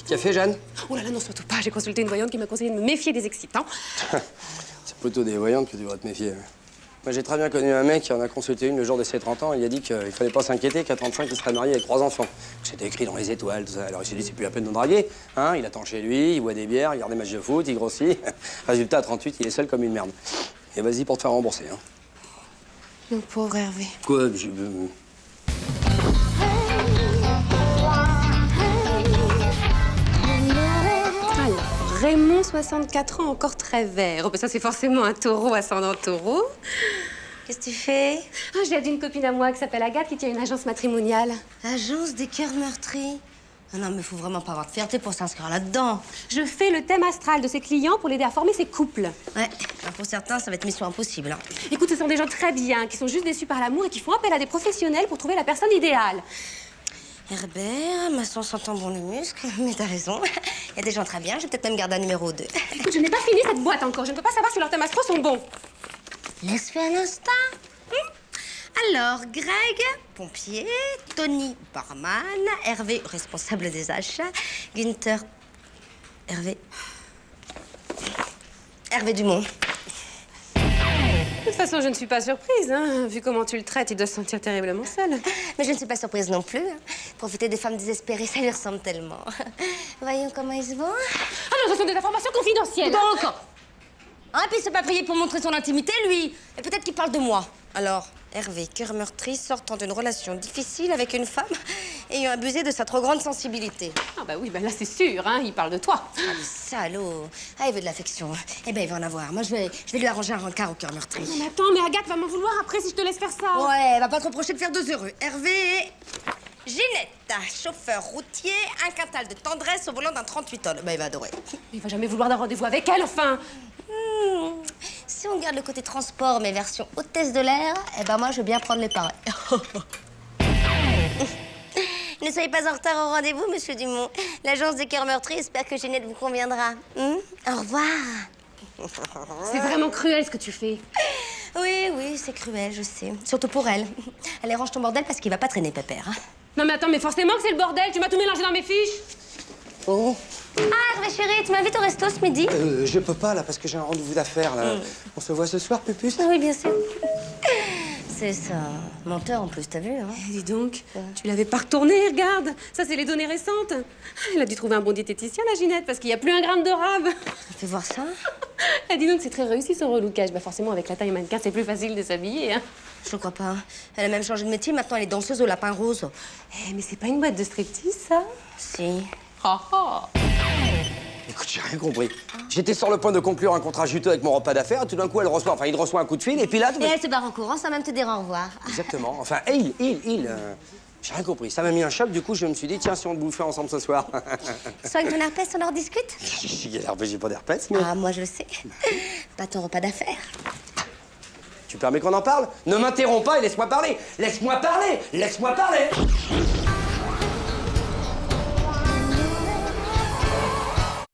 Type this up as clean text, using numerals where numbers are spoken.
Petit café, Jeanne? Oh là là, non, surtout pas. J'ai consulté une voyante qui m'a conseillé de me méfier des excitants. C'est plutôt des voyantes que tu devrais te méfier. Moi, j'ai très bien connu un mec qui en a consulté une le jour de ses 30 ans. Il a dit qu'il fallait pas s'inquiéter qu'à 35, il serait marié avec 3 enfants. C'était écrit dans les étoiles, tout ça. Alors il s'est dit, c'est plus la peine de nous draguer. Hein, il attend chez lui, il boit des bières, il regarde des matchs de foot, il grossit. Résultat, à 38, il est seul comme une merde. Et vas-y pour te faire rembourser. Hein. Mon pauvre Hervé. Quoi Alors, Raymond, 64 ans, encore très vert. Oh, ben ça, c'est forcément un taureau ascendant taureau. Qu'est-ce que tu fais? Ah, j'ai d'une copine à moi qui s'appelle Agathe qui tient une agence matrimoniale. Agence des cœurs meurtris. Ah non, mais faut vraiment pas avoir de fierté pour s'inscrire là-dedans. Je fais le thème astral de ses clients pour l'aider à former ses couples. Ouais, alors pour certains, ça va être mission impossible. Hein. Écoute, ce sont des gens très bien, qui sont juste déçus par l'amour et qui font appel à des professionnels pour trouver la personne idéale. Herbert, maçon sentant bon les muscles, mais t'as raison. Il y a des gens très bien, je vais peut-être même garder un numéro 2. Écoute, je n'ai pas fini cette boîte encore. Je ne peux pas savoir si leurs thèmes astro sont bons. Laisse faire l'instinct. Alors, Greg, pompier, Tony, barman, Hervé, responsable des achats, Günther, Hervé Dumont. De toute façon, je ne suis pas surprise, hein. Vu comment tu le traites, il doit se sentir terriblement seul. Mais je ne suis pas surprise non plus. Profiter des femmes désespérées, ça lui ressemble tellement. Voyons comment il se vend. Ah non, ce sont des informations confidentielles. Donc hein, puis il s'est pas prié pour montrer son intimité, lui. Et peut-être qu'il parle de moi. Alors, Hervé, cœur meurtri, sortant d'une relation difficile avec une femme ayant abusé de sa trop grande sensibilité. Ah bah oui, bah là c'est sûr, hein, il parle de toi. Ah, le salaud. Ah, il veut de l'affection. Eh ben, il va en avoir. Moi, je vais lui arranger un rencard au cœur meurtri. Non mais attends, mais Agathe va m'en vouloir après si je te laisse faire ça. Ouais, elle va pas te reprocher de faire 2 heureux. Hervé et Ginette, chauffeur routier, un quintal de tendresse au volant d'un 38 tonnes. Ben, il va adorer. Il va jamais vouloir d'un rendez-vous avec elle, enfin. Si on garde le côté transport, mais version hôtesse de l'air, eh ben moi, je veux bien prendre les paris. Ne soyez pas en retard au rendez-vous, monsieur Dumont. L'agence des cœurs meurtris espère que Ginette vous conviendra. Au revoir. C'est vraiment cruel ce que tu fais. Oui, c'est cruel, je sais. Surtout pour elle. Allez, range ton bordel parce qu'il va pas traîner, pépère. Hein. Non mais attends, mais forcément que c'est le bordel. Tu m'as tout mélangé dans mes fiches. Oh, Ah, Hervé chérie, tu m'invites au resto ce midi? je peux pas, là, parce que j'ai un rendez-vous d'affaires, là. On se voit ce soir, Pupus? Ah oui, bien sûr. C'est ça. Menteur en plus, t'as vu, hein? Eh, dis donc, tu l'avais pas retourné, regarde. Ça, c'est les données récentes. Elle a dû trouver un bon diététicien, la Ginette, parce qu'il n'y a plus un gramme de rave. Fais voir ça. Elle dit donc c'est très réussi son relookage. Bah forcément, avec la taille mannequin, c'est plus facile de s'habiller, hein. Je ne crois pas. Elle a même changé de métier, maintenant elle est danseuse au lapin rose. Eh, mais c'est pas une boîte de striptease, ça? Si. Ha ha. Écoute, j'ai rien compris. J'étais sur le point de conclure un contrat juteux avec mon repas d'affaires, et tout d'un coup, il reçoit un coup de fil, et puis là... Et elle se barre en courant sans même te dire au revoir. Exactement. Enfin, j'ai rien compris. Ça m'a mis un choc, du coup, je me suis dit, tiens, si on le bouffait ensemble ce soir. Soigne ton herpès, on en discute? J'ai pas d'herpès, mais... Ah, moi je le sais. Pas ton repas d'affaires. Tu permets qu'on en parle? Ne m'interromps pas et laisse-moi parler. Laisse-moi parler. Laisse-moi parler.